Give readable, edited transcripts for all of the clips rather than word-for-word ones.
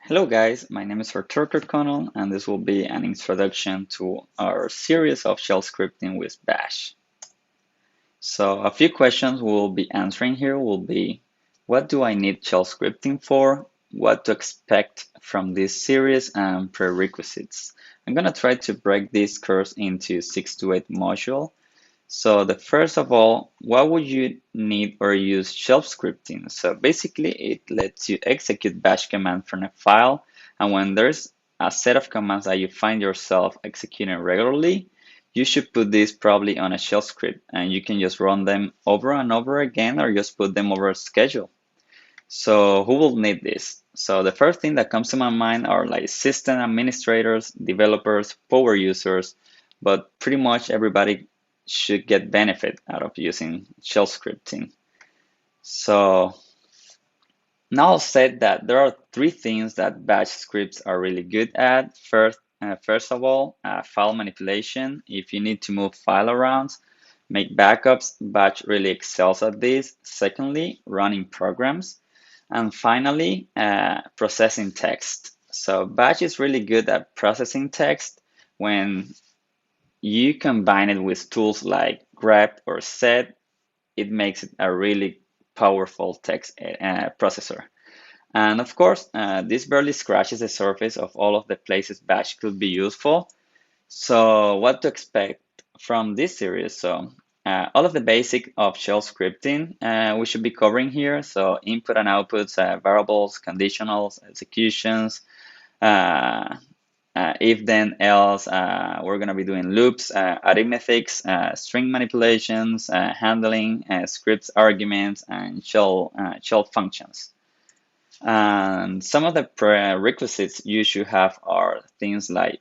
Hello guys, my name is Artur Connell and this will be an introduction to our series of shell scripting with Bash. So a few questions we'll be answering here will be, what do I need shell scripting for? What to expect from this series and prerequisites. I'm going to try to break this course into 6 to 8 modules. So the first of all, what would you need or use shell scripting? So basically it lets you execute bash command from a file, and when there's a set of commands that you find yourself executing regularly, you should put this probably on a shell script and you can just run them over and over again or just put them over a schedule. So who will need this? So the first thing that comes to my mind are like system administrators, developers, power users, but pretty much everybody should get benefit out of using shell scripting. So now I'll say that there are three things that Bash scripts are really good at. First of all, file manipulation. If you need to move file around, make backups, Batch really excels at this. Secondly, running programs. And finally, processing text. So Batch is really good at processing text when you combine it with tools like grep or set. It makes it a really powerful text processor. And of course, this barely scratches the surface of all of the places Bash could be useful. So what to expect from this series? So all of the basic of shell scripting we should be covering here. So input and outputs, variables, conditionals, executions, uh, if then else, we're going to be doing loops, arithmetics, string manipulations, handling, scripts, arguments, and shell functions. And some of the prerequisites you should have are things like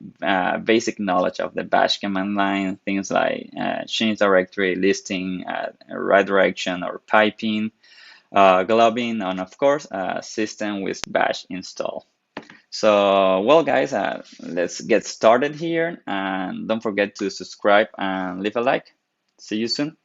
basic knowledge of the bash command line, things like change directory, listing, right direction, or piping, globbing, and of course, system with bash install. So, well, guys, let's get started here. And don't forget to subscribe and leave a like. See you soon.